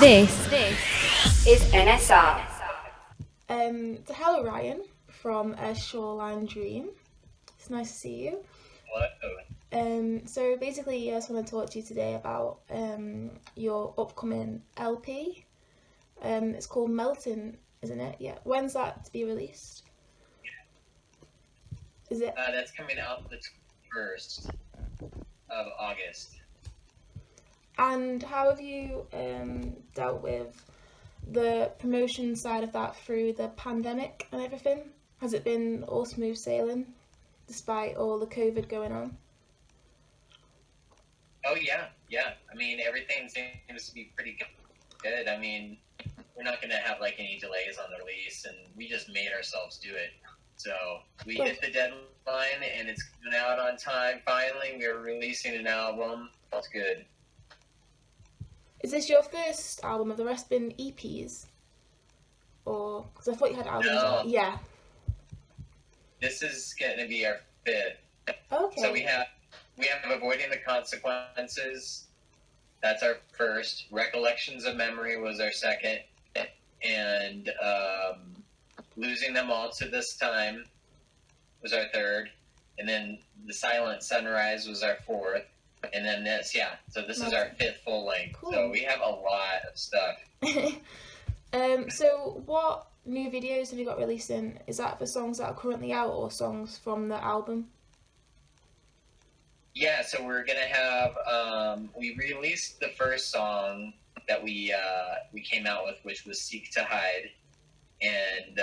This is NSR. So hello Ryan from A Shoreline Dream. It's nice to see you. So basically I just want to talk to you today about your upcoming LP. It's called Melting, isn't it? Yeah. When's that to be released? Is it? That's coming out the 1st of August. And how have you dealt with the promotion side of that through the pandemic and everything? Has it been all smooth sailing despite all the COVID going on? Oh yeah. I mean, everything seems to be pretty good. I mean, we're not going to have like any delays on the release, and we just made ourselves do it. So we hit the deadline, and it's coming out on time. Finally, we're releasing an album. That's good. Is this your first album? Have the rest been EPs? Or because I thought you had albums. No. Yeah. This is going to be our 5th. Okay. So we have Avoiding the Consequences. That's our 1st. Recollections of Memory was our 2nd. And Losing Them All to This Time was our 3rd. And then The Silent Sunrise was our 4th. And then this is our 5th full length. Cool. So we have a lot of stuff. So what new videos have you got releasing? Is that for songs that are currently out or songs from the album? Yeah, so we're gonna have we released the first song that we came out with, which was Seek to Hide, and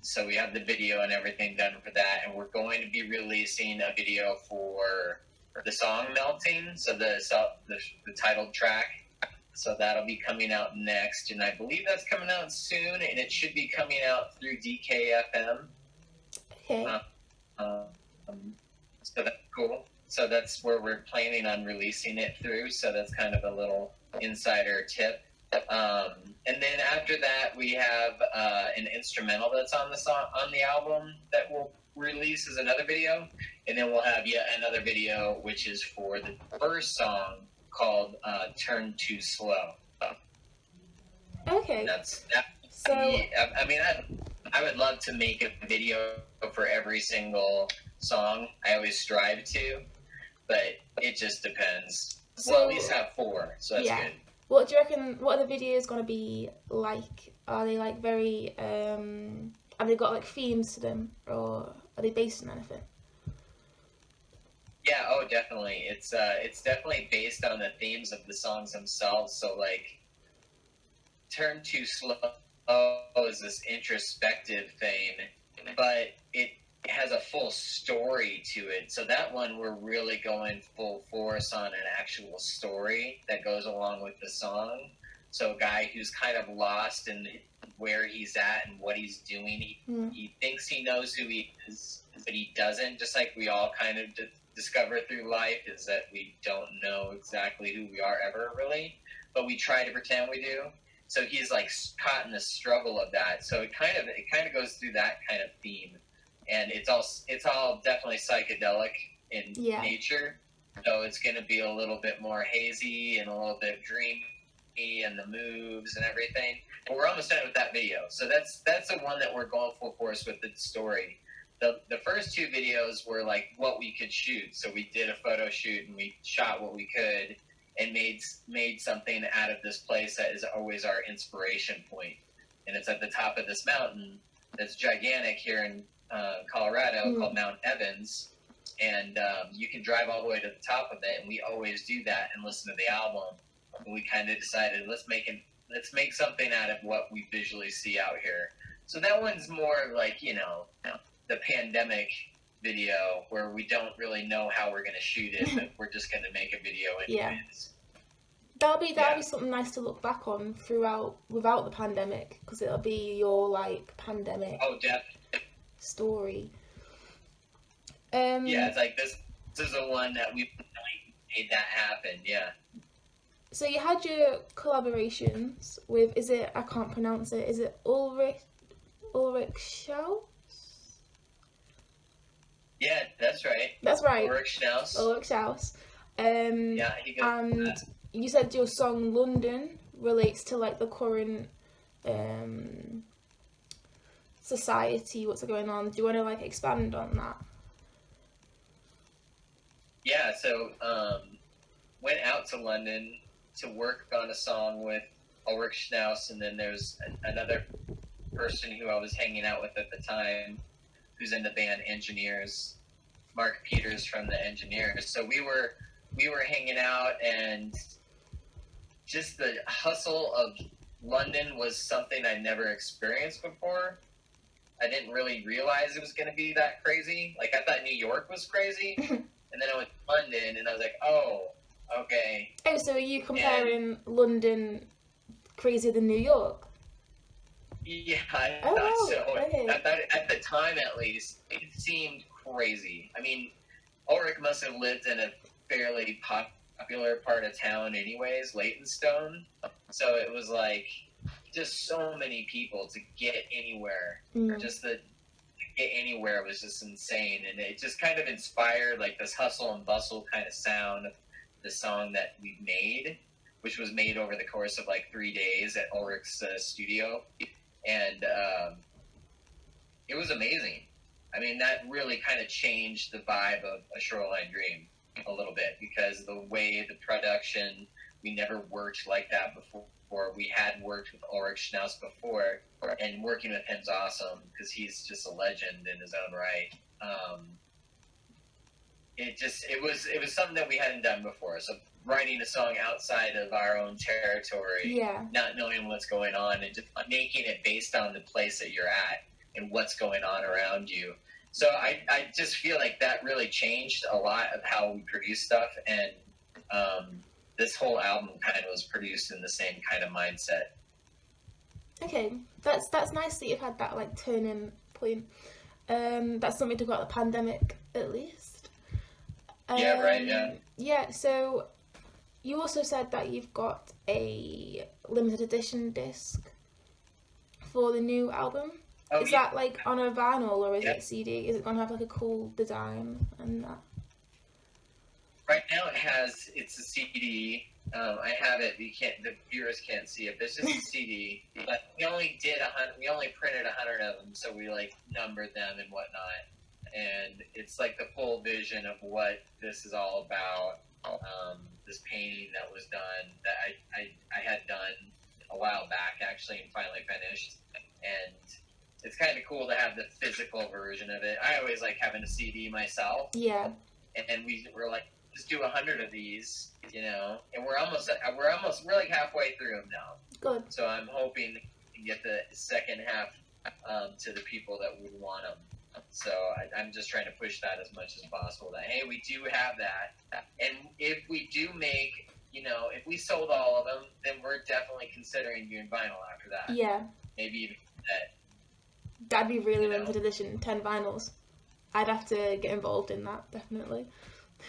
so we have the video and everything done for that, and we're going to be releasing a video for the song Melting, so the titled track. So that'll be coming out next, and I believe that's coming out soon, and it should be coming out through DKFM. Okay. So that's cool. So that's where we're planning on releasing it through. So that's kind of a little insider tip. And then after that, we have an instrumental that's on the album that we'll release as another video, and then we'll have yet another video which is for the first song called "Turn Too Slow." Okay. So I mean, I would love to make a video for every single song. I always strive to, but it just depends. So, we'll at least have 4, so that's good. What do you reckon? What are the videos gonna be like? Are they like very? Have they got like themes to them, or are they based on anything? Yeah. Oh, definitely. It's definitely based on the themes of the songs themselves. So like, "Turn Too Slow" is this introspective thing, but it has a full story to it. So that one we're really going full force on an actual story that goes along with the song. So a guy who's kind of lost in where he's at and what he's doing. He thinks he knows who he is, but he doesn't. Just like we all kind of discover through life, is that we don't know exactly who we are ever really, but we try to pretend we do. So he's like caught in the struggle of that. So it kind of goes through that kind of theme. And it's all definitely psychedelic in nature, so it's going to be a little bit more hazy and a little bit dreamy, and the moves and everything. But we're almost done with that video, so that's the one that we're going full force with the story. The first 2 videos were like what we could shoot, so we did a photo shoot and we shot what we could and made something out of this place that is always our inspiration point, and it's at the top of this mountain that's gigantic here in Colorado, called Mount Evans, and you can drive all the way to the top of it, and we always do that and listen to the album. And we kind of decided let's make something out of what we visually see out here. So that one's more like, the pandemic video where we don't really know how we're going to shoot it, but we're just going to make a video anyways. That'll be something nice to look back on without the pandemic, because it'll be your like pandemic. Oh, definitely. Story. It's like this is the one that we made that happen. Yeah. So you had your collaborations with, I can't pronounce it, is it Ulrich Schau? Yeah, that's right. That's right. Ulrich Schnaus. Ulrich Schnaus. Yeah, he goes. And you said your song London relates to like the current society, what's going on. Do you want to like expand on that? Yeah, so went out to London to work on a song with Ulrich Schnaus, and then there's another person who I was hanging out with at the time who's in the band Engineers, Mark Peters from the Engineers. So we were hanging out, and just the hustle of London was something I never experienced before. I didn't really realize it was going to be that crazy. Like, I thought New York was crazy, and then I went to London, and I was like, oh, okay. Oh, so are you comparing London crazier than New York? Yeah, I Oh, thought wow. so. Okay. I thought, at the time, at least, it seemed crazy. I mean, Ulrich must have lived in a fairly popular part of town anyways, Leytonstone. So it was like just so many people to get anywhere. Just to get anywhere was just insane. And it just kind of inspired like this hustle and bustle kind of sound of the song that we made, which was made over the course of like 3 days at Ulrich's studio. And it was amazing. I mean, that really kind of changed the vibe of A Shoreline Dream a little bit, because the way the production, we never worked like that before. We had worked with Ulrich Schnaus before, and working with him's awesome because he's just a legend in his own right. It was something that we hadn't done before. So writing a song outside of our own territory, not knowing what's going on, and just making it based on the place that you're at and what's going on around you. So I just feel like that really changed a lot of how we produce stuff, and this whole album kind of was produced in the same kind of mindset. Okay, that's nice that you've had that like turning point. That's something to go about the pandemic at least. Yeah, right, yeah. Yeah, so you also said that you've got a limited edition disc for the new album. Oh, Is yeah. that like on a vinyl or is Yeah. it CD? Is it gonna have like a cool design and that? Right now it's a CD. I have it. The viewers can't see it, but it's just a CD. But we only printed 100 of them, so we like numbered them and whatnot. And it's like the full vision of what this is all about. This painting that was done, that I had done a while back actually, and finally finished. And it's kind of cool to have the physical version of it. I always like having a CD myself. Yeah. And we're like, just do 100 of these, you know, and we're like halfway through them now. Good. So I'm hoping to get the second half to the people that would want them. So I'm just trying to push that as much as possible. That hey, we do have that, and if we do make, you know, if we sold all of them, then we're definitely considering doing vinyl after that. Yeah. Maybe even that. That'd be really limited edition, 10 vinyls. I'd have to get involved in that, definitely.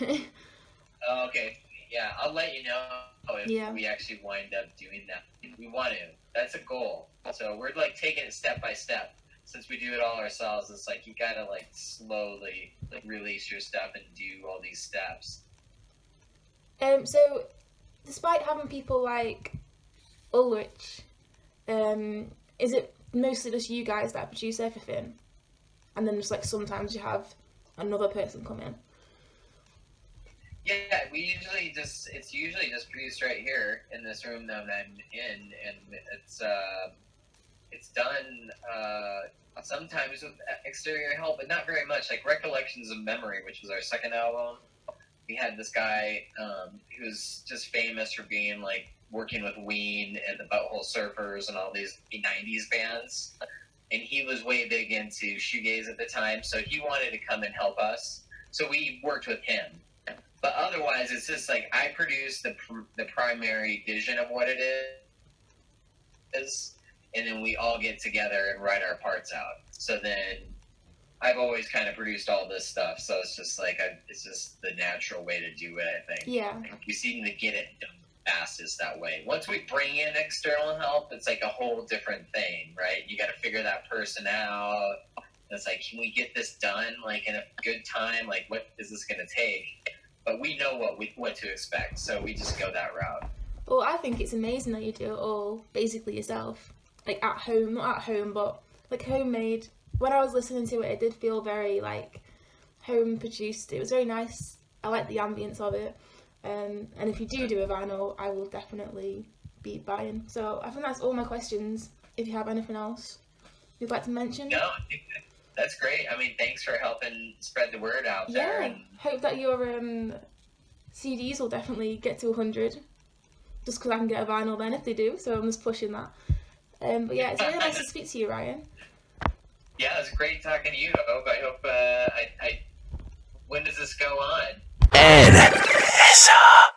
Okay, yeah, I'll let you know if we actually wind up doing that. We want to. That's a goal. So we're like taking it step by step. Since we do it all ourselves, it's like you gotta like slowly like release your stuff and do all these steps. So, despite having people like Ulrich, is it mostly just you guys that produce everything? And then just like sometimes you have another person come in? Yeah, it's usually just produced right here in this room that I'm in, and it's done sometimes with exterior help, but not very much. Like Recollections of Memory, which was our second album, we had this guy who's just famous for being like working with Ween and the Butthole Surfers and all these 90s bands, and he was way big into shoegaze at the time, so he wanted to come and help us, so we worked with him. But otherwise, it's just like I produce the primary vision of what it is, and then we all get together and write our parts out. So then I've always kind of produced all this stuff, so it's just like it's just the natural way to do it, I think. Yeah. We seem to get it done fastest that way. Once we bring in external help, it's like a whole different thing, right? You got to figure that person out. It's like, can we get this done like in a good time? Like, what is this going to take? But we know what to expect, so we just go that route. Well, I think it's amazing that you do it all basically yourself, like at home, not at home, but like homemade. When I was listening to it, it did feel very like home produced. It was very nice. I like the ambience of it. And if you do a vinyl, I will definitely be buying. So I think that's all my questions. If you have anything else you'd like to mention? No, I think that's great. I mean, thanks for helping spread the word out there. Yeah, And hope that your CDs will definitely get to 100. Just because I can get a vinyl then if they do. So I'm just pushing that. But yeah, it's really nice to speak to you, Ryan. Yeah, it was great talking to you, Hope. I hope, when does this go on? NSR.